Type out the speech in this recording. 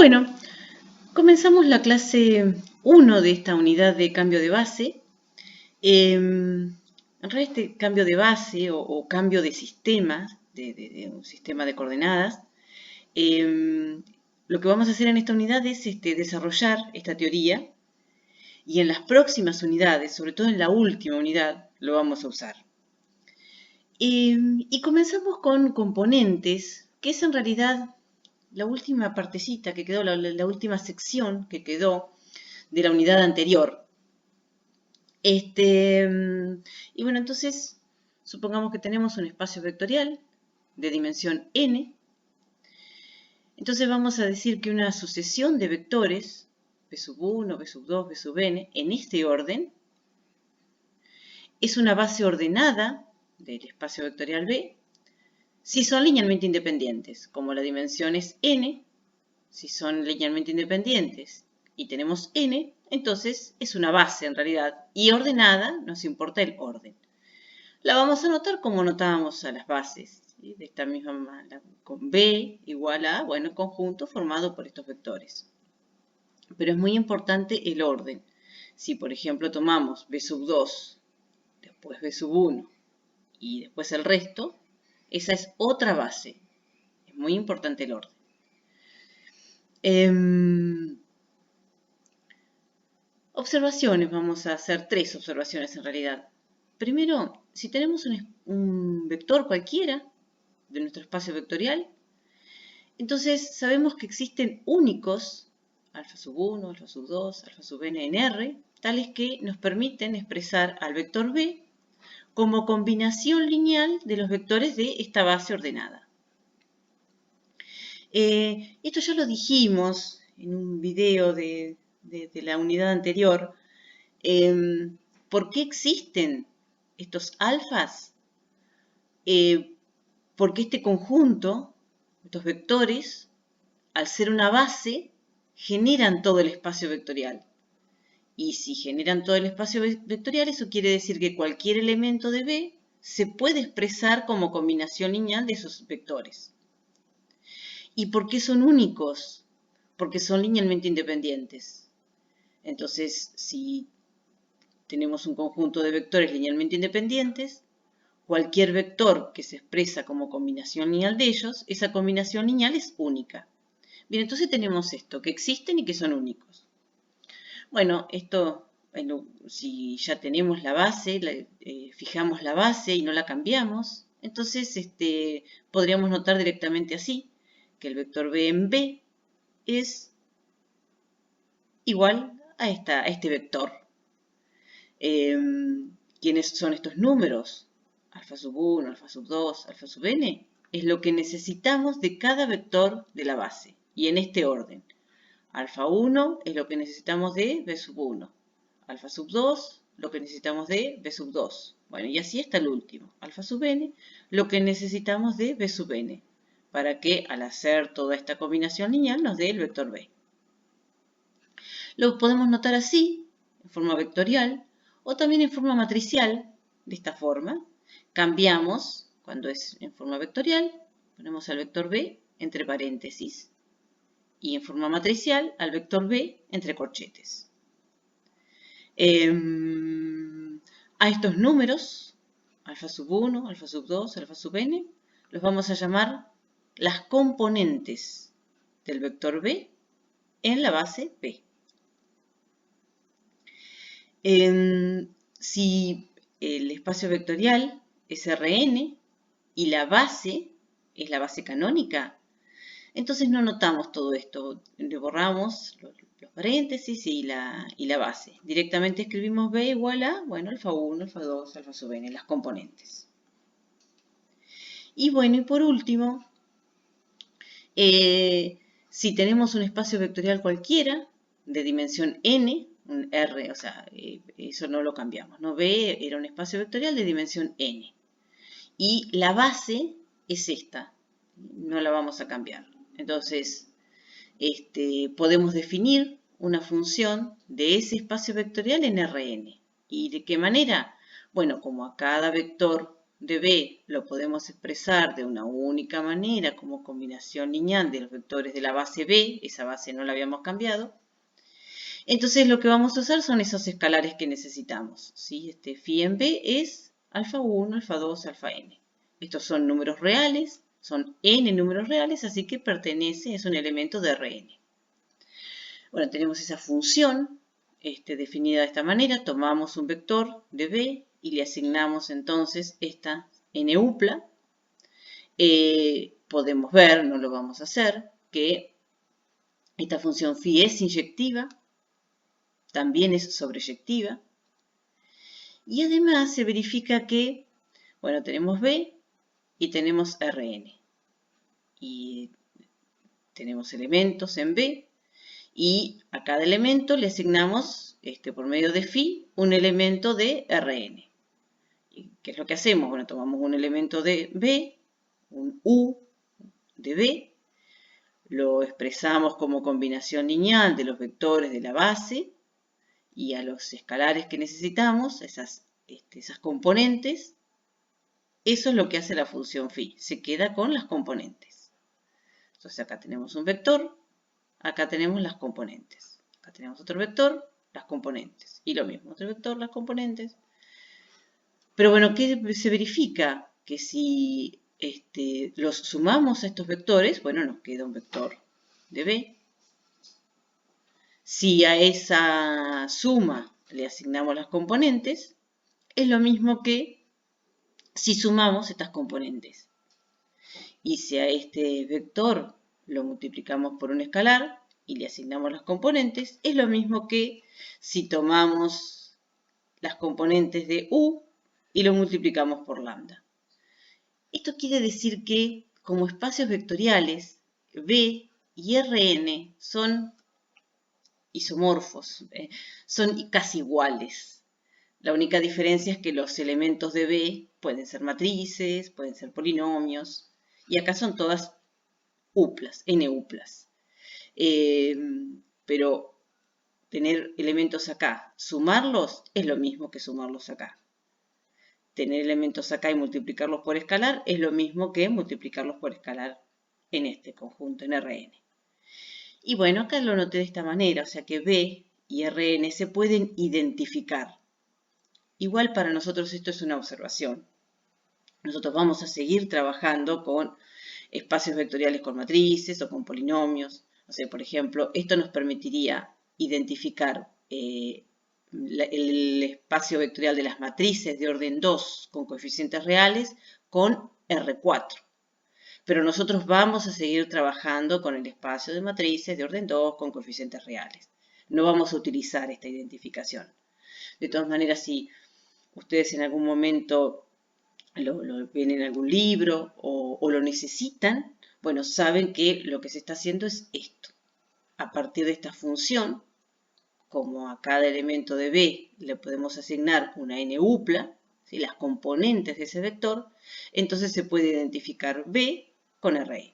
Bueno, comenzamos la clase 1 de esta unidad de cambio de base. En realidad este cambio de base o cambio de sistema, de un sistema de coordenadas, lo que vamos a hacer en esta unidad es desarrollar esta teoría y en las próximas unidades, sobre todo en la última unidad, lo vamos a usar. Y comenzamos con componentes, que es en realidad la última partecita que quedó, la última sección que quedó de la unidad anterior. Y bueno, entonces, supongamos que tenemos un espacio vectorial de dimensión n. Entonces vamos a decir que una sucesión de vectores, v sub 1, v sub 2, v sub n, en este orden, es una base ordenada del espacio vectorial B, si son linealmente independientes. Como la dimensión es n, si son linealmente independientes y tenemos n, entonces es una base en realidad, y ordenada, nos importa el orden. La vamos a anotar como notábamos a las bases, ¿sí? De esta misma manera, con B igual a, bueno, el conjunto formado por estos vectores. Pero es muy importante el orden. Si, por ejemplo, tomamos B sub 2, después B sub 1 y después el resto, esa es otra base. Es muy importante el orden. Observaciones, vamos a hacer 3 observaciones en realidad. Primero, si tenemos un vector cualquiera de nuestro espacio vectorial, entonces sabemos que existen únicos, alfa sub 1, alfa sub 2, alfa sub n en R, tales que nos permiten expresar al vector B como combinación lineal de los vectores de esta base ordenada. Esto ya lo dijimos en un video de la unidad anterior. ¿Por qué existen estos alfas? Porque este conjunto, estos vectores, al ser una base, generan todo el espacio vectorial. Y si generan todo el espacio vectorial, eso quiere decir que cualquier elemento de B se puede expresar como combinación lineal de esos vectores. ¿Y por qué son únicos? Porque son linealmente independientes. Entonces, si tenemos un conjunto de vectores linealmente independientes, cualquier vector que se expresa como combinación lineal de ellos, esa combinación lineal es única. Bien, entonces tenemos esto, que existen y que son únicos. Bueno, esto, si ya tenemos la base, fijamos la base y no la cambiamos, entonces podríamos notar directamente así, que el vector B en B es igual a este vector. ¿Quiénes son estos números? Alfa sub 1, alfa sub 2, alfa sub n. Es lo que necesitamos de cada vector de la base. Y en este orden. Alfa 1 es lo que necesitamos de B sub 1. Alfa sub 2, lo que necesitamos de B sub 2. Bueno, y así hasta el último. Alfa sub n, lo que necesitamos de B sub n. Para que al hacer toda esta combinación lineal nos dé el vector B. Lo podemos notar así, en forma vectorial, o también en forma matricial, de esta forma. Cambiamos, cuando es en forma vectorial, ponemos al vector B entre paréntesis. Y en forma matricial, al vector B entre corchetes. A estos números, alfa sub 1, alfa sub 2, alfa sub n, los vamos a llamar las componentes del vector B en la base B. Si el espacio vectorial es Rn y la base es la base canónica, entonces no notamos todo esto. Le borramos los paréntesis y la base. Directamente escribimos B igual a, bueno, alfa 1, alfa 2, alfa sub n, las componentes. Y bueno, y por último, si tenemos un espacio vectorial cualquiera de dimensión n, un R, o sea, eso no lo cambiamos, ¿no? B era un espacio vectorial de dimensión n. Y la base es esta, no la vamos a cambiar. Entonces, podemos definir una función de ese espacio vectorial en Rn. ¿Y de qué manera? Bueno, como a cada vector de B lo podemos expresar de una única manera como combinación lineal de los vectores de la base B, esa base no la habíamos cambiado. Entonces lo que vamos a hacer son esos escalares que necesitamos, ¿sí? Este phi en B es alfa 1, alfa 2, alfa n. Estos son números reales, son n números reales, así que pertenece, es un elemento de Rn. Bueno, tenemos esa función definida de esta manera, tomamos un vector de B y le asignamos entonces esta n-upla. Podemos ver, no lo vamos a hacer, que esta función phi es inyectiva, también es sobreyectiva, y además se verifica que, bueno, tenemos B y tenemos Rn, y tenemos elementos en B, y a cada elemento le asignamos, por medio de phi, un elemento de Rn. ¿Qué es lo que hacemos? Bueno, tomamos un elemento de B, un U de B, lo expresamos como combinación lineal de los vectores de la base y a los escalares que necesitamos, esas componentes, eso es lo que hace la función phi, se queda con las componentes. Entonces acá tenemos un vector, acá tenemos las componentes. Acá tenemos otro vector, las componentes. Y lo mismo, otro vector, las componentes. Pero bueno, ¿qué se verifica? Que si los sumamos a estos vectores, bueno, nos queda un vector de B. Si a esa suma le asignamos las componentes, es lo mismo que si sumamos estas componentes. Y si a este vector lo multiplicamos por un escalar y le asignamos las componentes, es lo mismo que si tomamos las componentes de U y lo multiplicamos por lambda. Esto quiere decir que como espacios vectoriales, B y Rn son isomorfos, son casi iguales. La única diferencia es que los elementos de B pueden ser matrices, pueden ser polinomios, y acá son todas uplas, n-uplas. Pero tener elementos acá, sumarlos es lo mismo que sumarlos acá. Tener elementos acá y multiplicarlos por escalar es lo mismo que multiplicarlos por escalar en este conjunto, en Rn. Y bueno, acá lo noté de esta manera, o sea que B y Rn se pueden identificar. Igual para nosotros esto es una observación. Nosotros vamos a seguir trabajando con espacios vectoriales con matrices o con polinomios. O sea, por ejemplo, esto nos permitiría identificar el espacio vectorial de las matrices de orden 2 con coeficientes reales con R4. Pero nosotros vamos a seguir trabajando con el espacio de matrices de orden 2 con coeficientes reales. No vamos a utilizar esta identificación. De todas maneras, si ustedes en algún momento lo ven en algún libro o lo necesitan, bueno, saben que lo que se está haciendo es esto. A partir de esta función, como a cada elemento de B le podemos asignar una n-upla, ¿sí? Las componentes de ese vector, entonces se puede identificar B con Rn.